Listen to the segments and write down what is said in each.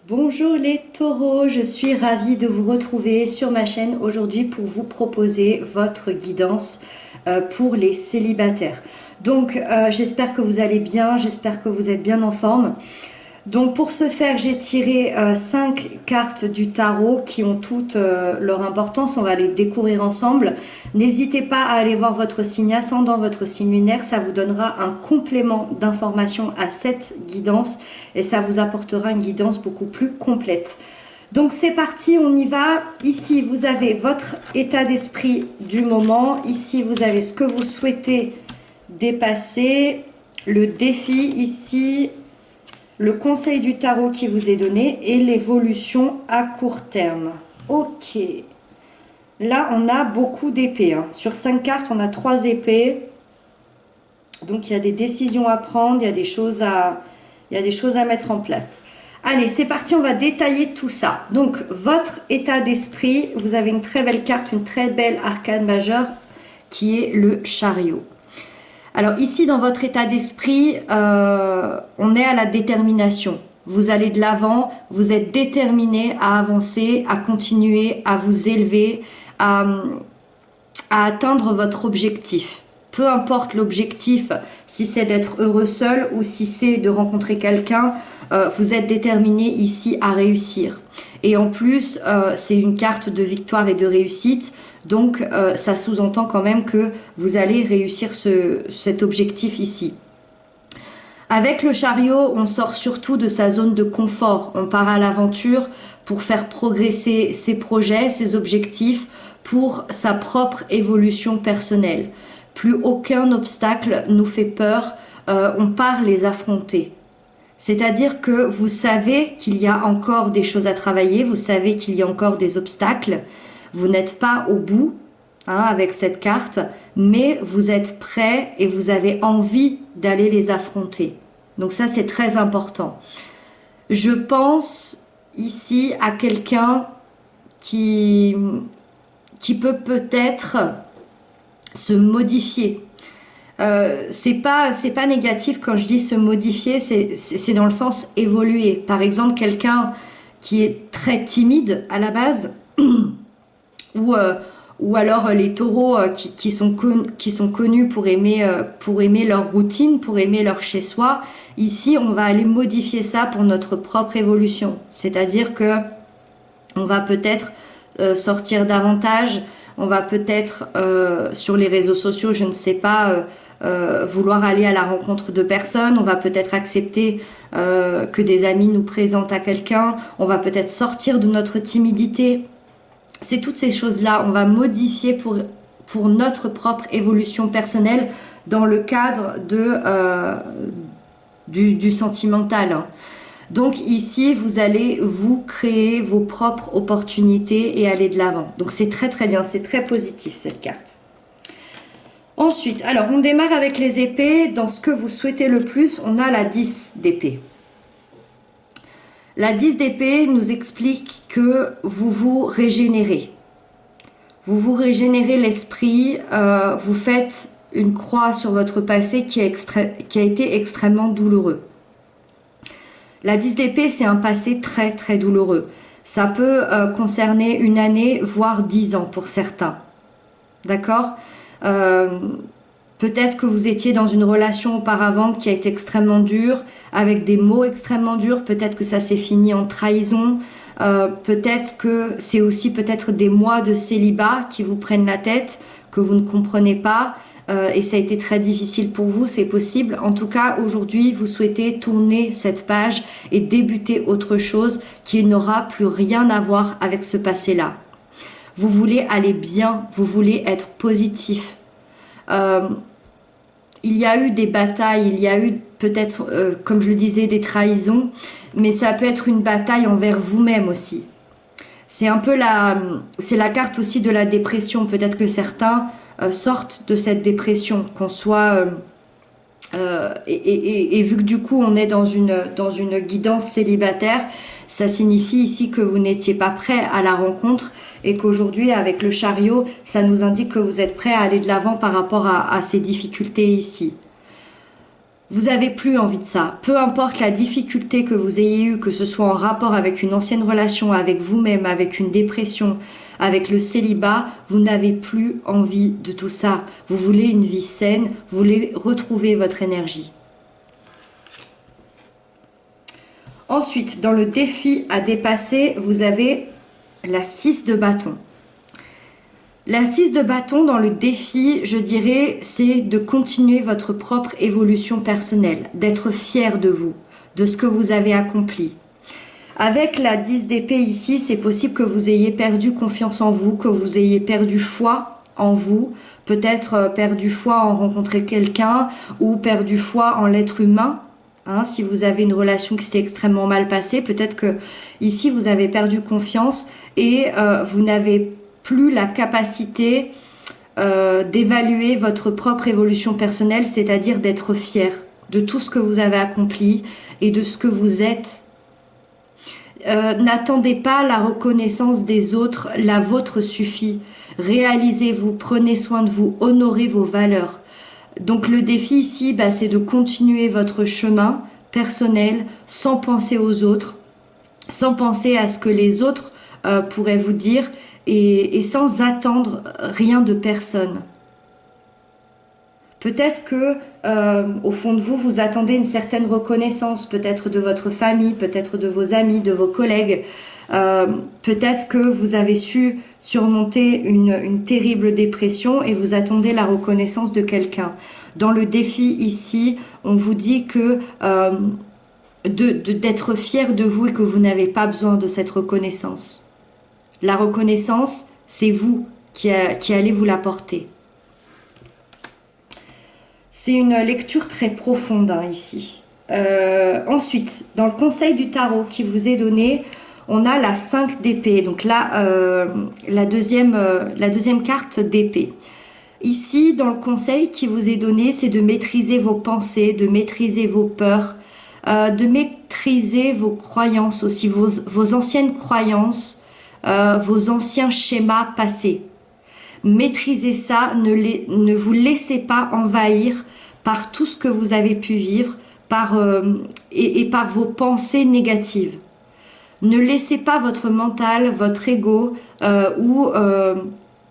Bonjour les taureaux, je suis ravie de vous retrouver sur ma chaîne aujourd'hui pour vous proposer votre guidance pour les célibataires. Donc j'espère que vous allez bien, j'espère que vous êtes bien en forme. Donc pour ce faire, j'ai tiré 5 cartes du tarot qui ont toutes leur importance. On va les découvrir ensemble. N'hésitez pas à aller voir votre signe ascendant, votre signe lunaire. Ça vous donnera un complément d'information à cette guidance et ça vous apportera une guidance beaucoup plus complète. Donc c'est parti, on y va. Ici, vous avez votre état d'esprit du moment. Ici, vous avez ce que vous souhaitez dépasser. Le défi ici, le conseil du tarot qui vous est donné et l'évolution à court terme. Ok. Là, on a beaucoup d'épées. Hein. Sur 5 cartes, on a 3 épées. Donc, il y a des décisions à prendre, il y a des choses à mettre en place. Allez, c'est parti, on va détailler tout ça. Donc, votre état d'esprit, vous avez une très belle carte, une très belle arcane majeure qui est le chariot. Alors ici, dans votre état d'esprit, on est à la détermination. Vous allez de l'avant, vous êtes déterminé à avancer, à continuer, à vous élever, à atteindre votre objectif. Peu importe l'objectif, si c'est d'être heureux seul ou si c'est de rencontrer quelqu'un, vous êtes déterminé ici à réussir. Et en plus, c'est une carte de victoire et de réussite. Donc, ça sous-entend quand même que vous allez réussir cet objectif ici. Avec le chariot, on sort surtout de sa zone de confort. On part à l'aventure pour faire progresser ses projets, ses objectifs, pour sa propre évolution personnelle. Plus aucun obstacle nous fait peur, on part les affronter. C'est-à-dire que vous savez qu'il y a encore des choses à travailler, vous savez qu'il y a encore des obstacles, vous n'êtes pas au bout avec cette carte, mais vous êtes prêt et vous avez envie d'aller les affronter. Donc ça, c'est très important. Je pense ici à quelqu'un qui peut peut-être se modifier. C'est pas négatif quand je dis se modifier, c'est dans le sens évoluer. Par exemple, quelqu'un qui est très timide à la base, ou alors les taureaux qui sont connus pour aimer leur routine, pour aimer leur chez-soi. Ici, on va aller modifier ça pour notre propre évolution. C'est-à-dire que on va peut-être sortir davantage, on va peut-être sur les réseaux sociaux, je ne sais pas, vouloir aller à la rencontre de personnes, on va peut-être accepter que des amis nous présentent à quelqu'un, on va peut-être sortir de notre timidité. C'est toutes ces choses-là, on va modifier pour notre propre évolution personnelle dans le cadre du sentimental. Hein. Donc ici, vous allez vous créer vos propres opportunités et aller de l'avant. Donc c'est très très bien, c'est très positif cette carte. Ensuite, alors on démarre avec les épées. Dans ce que vous souhaitez le plus, on a la 10 d'épée. La 10 d'épée nous explique que vous vous régénérez. Vous vous régénérez l'esprit, vous faites une croix sur votre passé qui a été extrêmement douloureux. La 10 d'épée, c'est un passé très très douloureux. Ça peut concerner une année, voire 10 ans pour certains. D'accord ? Peut-être que vous étiez dans une relation auparavant qui a été extrêmement dure, avec des mots extrêmement durs. Peut-être que ça s'est fini en trahison. Peut-être que c'est aussi peut-être des mois de célibat qui vous prennent la tête, que vous ne comprenez pas. Et ça a été très difficile pour vous, c'est possible. En tout cas, aujourd'hui, vous souhaitez tourner cette page et débuter autre chose qui n'aura plus rien à voir avec ce passé-là. Vous voulez aller bien, vous voulez être positif. Il y a eu des batailles, il y a eu peut-être, comme je le disais, des trahisons, mais ça peut être une bataille envers vous-même aussi. C'est un peu c'est la carte aussi de la dépression. Peut-être que certains sortent de cette dépression, qu'on soit et vu que du coup on est dans une guidance célibataire, ça signifie ici que vous n'étiez pas prêt à la rencontre et qu'aujourd'hui avec le chariot, ça nous indique que vous êtes prêt à aller de l'avant par rapport à ces difficultés ici. Vous avez plus envie de ça. Peu importe la difficulté que vous ayez eue, que ce soit en rapport avec une ancienne relation, avec vous-même, avec une dépression, avec le célibat, vous n'avez plus envie de tout ça. Vous voulez une vie saine, vous voulez retrouver votre énergie. Ensuite, dans le défi à dépasser, vous avez la 6 de bâton. La 6 de bâton dans le défi, je dirais, c'est de continuer votre propre évolution personnelle, d'être fier de vous, de ce que vous avez accompli. Avec la 10 d'épée ici, c'est possible que vous ayez perdu confiance en vous, que vous ayez perdu foi en vous, peut-être perdu foi en rencontrer quelqu'un ou perdu foi en l'être humain. Hein, si vous avez une relation qui s'est extrêmement mal passée, peut-être que ici vous avez perdu confiance et vous n'avez plus la capacité d'évaluer votre propre évolution personnelle, c'est-à-dire d'être fier de tout ce que vous avez accompli et de ce que vous êtes. N'attendez pas la reconnaissance des autres, la vôtre suffit. Réalisez-vous, prenez soin de vous, honorez vos valeurs. Donc le défi ici, c'est de continuer votre chemin personnel sans penser aux autres, sans penser à ce que les autres pourraient vous dire et sans attendre rien de personne. Peut-être que au fond de vous, vous attendez une certaine reconnaissance, peut-être de votre famille, peut-être de vos amis, de vos collègues. Peut-être que vous avez su surmonter une terrible dépression et vous attendez la reconnaissance de quelqu'un. Dans le défi ici, on vous dit que d'être fier de vous et que vous n'avez pas besoin de cette reconnaissance. La reconnaissance, c'est vous qui allez vous l'apporter. C'est une lecture très profonde ici. Ensuite, dans le conseil du tarot qui vous est donné, on a la 5 d'épée. Donc là, la deuxième carte d'épée. Ici, dans le conseil qui vous est donné, c'est de maîtriser vos pensées, de maîtriser vos peurs, de maîtriser vos croyances aussi, vos anciennes croyances, vos anciens schémas passés. Maîtrisez ça, ne vous laissez pas envahir par tout ce que vous avez pu vivre et par vos pensées négatives. Ne laissez pas votre mental, votre ego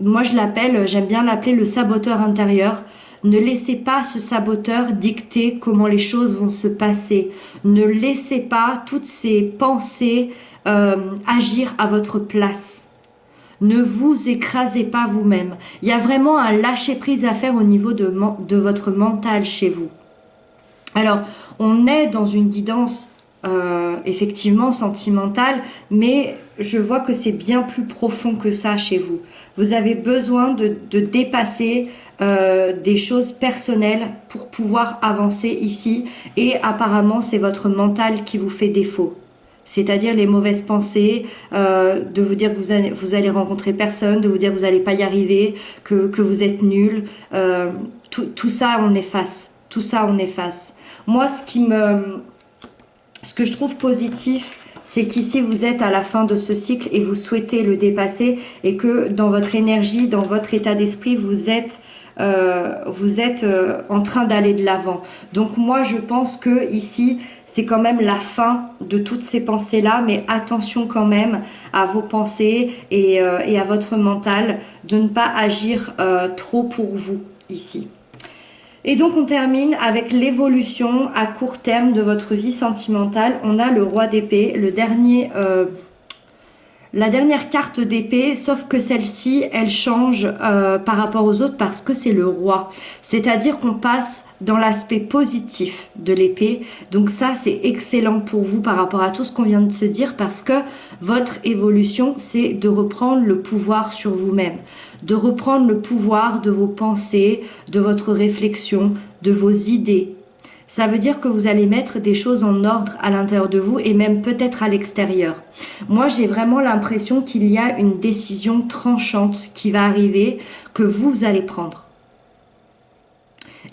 moi j'aime bien l'appeler le saboteur intérieur. Ne laissez pas ce saboteur dicter comment les choses vont se passer. Ne laissez pas toutes ces pensées agir à votre place. Ne vous écrasez pas vous-même. Il y a vraiment un lâcher-prise à faire au niveau de votre mental chez vous. Alors, on est dans une guidance effectivement sentimentale, mais je vois que c'est bien plus profond que ça chez vous. Vous avez besoin de dépasser des choses personnelles pour pouvoir avancer ici, et apparemment c'est votre mental qui vous fait défaut. C'est-à-dire les mauvaises pensées, de vous dire que vous allez rencontrer personne, de vous dire que vous n'allez pas y arriver, que vous êtes nul. Tout ça, on efface. Tout ça, on efface. Moi, ce que je trouve positif, c'est qu'ici, vous êtes à la fin de ce cycle et vous souhaitez le dépasser, et que dans votre énergie, dans votre état d'esprit, vous êtes en train d'aller de l'avant. Donc moi je pense que ici c'est quand même la fin de toutes ces pensées là, mais attention quand même à vos pensées et à votre mental, de ne pas agir trop pour vous ici. Et donc on termine avec l'évolution à court terme de votre vie sentimentale. On a le roi d'épée, la dernière carte d'épée, sauf que celle-ci, elle change par rapport aux autres parce que c'est le roi. C'est-à-dire qu'on passe dans l'aspect positif de l'épée. Donc ça, c'est excellent pour vous par rapport à tout ce qu'on vient de se dire, parce que votre évolution, c'est de reprendre le pouvoir sur vous-même, de reprendre le pouvoir de vos pensées, de votre réflexion, de vos idées. Ça veut dire que vous allez mettre des choses en ordre à l'intérieur de vous et même peut-être à l'extérieur. Moi, j'ai vraiment l'impression qu'il y a une décision tranchante qui va arriver, que vous allez prendre.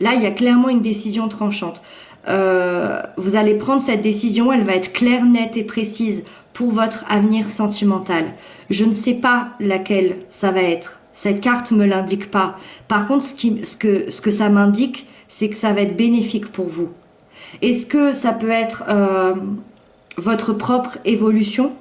Là, il y a clairement une décision tranchante. Vous allez prendre cette décision, elle va être claire, nette et précise pour votre avenir sentimental. Je ne sais pas laquelle ça va être. Cette carte ne me l'indique pas. Par contre, ce que ça m'indique, c'est que ça va être bénéfique pour vous. Est-ce que ça peut être votre propre évolution,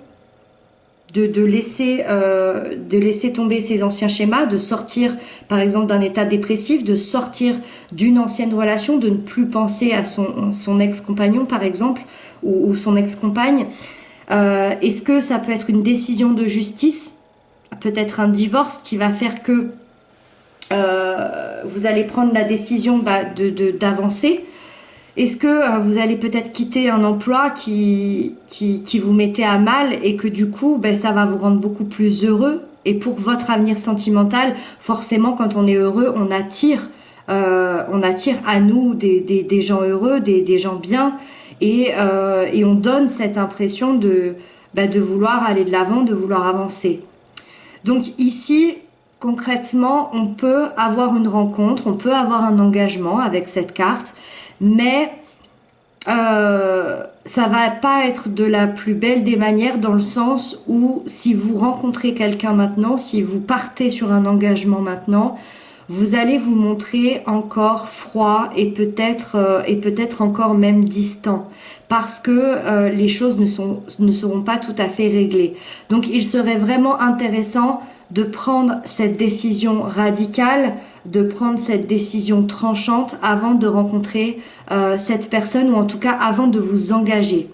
de laisser tomber ces anciens schémas, de sortir par exemple d'un état dépressif, de sortir d'une ancienne relation, de ne plus penser à son ex-compagnon par exemple, ou son ex-compagne. Est-ce que ça peut être une décision de justice, peut-être un divorce qui va faire que vous allez prendre la décision d'avancer. Est-ce que vous allez peut-être quitter un emploi qui vous mettait à mal et que du coup, ça va vous rendre beaucoup plus heureux. Et pour votre avenir sentimental, forcément, quand on est heureux, on attire à nous des gens heureux, des gens bien, et on donne cette impression de vouloir aller de l'avant, de vouloir avancer. Donc ici, concrètement, on peut avoir une rencontre, on peut avoir un engagement avec cette carte, mais ça va pas être de la plus belle des manières dans le sens où si vous rencontrez quelqu'un maintenant, si vous partez sur un engagement maintenant, vous allez vous montrer encore froid et peut-être encore même distant parce que les choses ne seront pas tout à fait réglées. Donc il serait vraiment intéressant de prendre cette décision radicale, de prendre cette décision tranchante avant de rencontrer cette personne ou en tout cas avant de vous engager.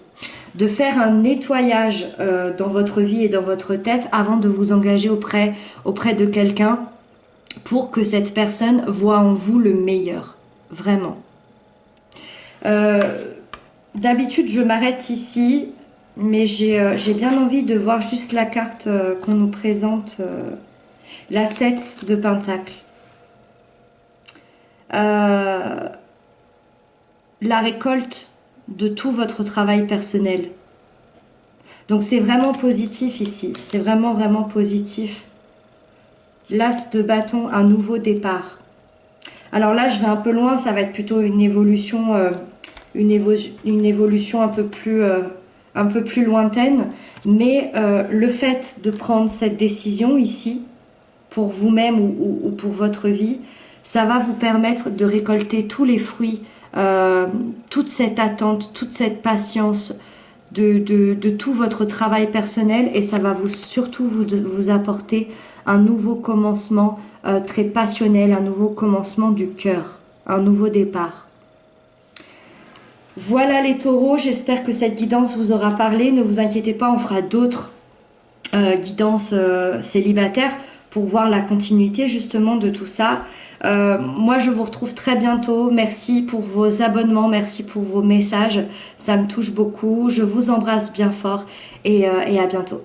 De faire un nettoyage dans votre vie et dans votre tête avant de vous engager auprès de quelqu'un pour que cette personne voit en vous le meilleur. Vraiment. D'habitude, je m'arrête ici, mais j'ai bien envie de voir juste la carte qu'on nous présente, la 7 de Pentacle. La récolte de tout votre travail personnel. Donc c'est vraiment positif ici, c'est vraiment vraiment positif. L'as de bâton, un nouveau départ. Alors là, je vais un peu loin, ça va être plutôt une évolution un peu plus lointaine. Mais le fait de prendre cette décision ici, pour vous-même ou pour votre vie, ça va vous permettre de récolter tous les fruits, toute cette attente, toute cette patience de tout votre travail personnel et ça va surtout vous apporter un nouveau commencement très passionnel, un nouveau commencement du cœur, un nouveau départ. Voilà les taureaux, j'espère que cette guidance vous aura parlé. Ne vous inquiétez pas, on fera d'autres guidances célibataires pour voir la continuité justement de tout ça. Moi je vous retrouve très bientôt, merci pour vos abonnements, merci pour vos messages, ça me touche beaucoup, je vous embrasse bien fort et à bientôt.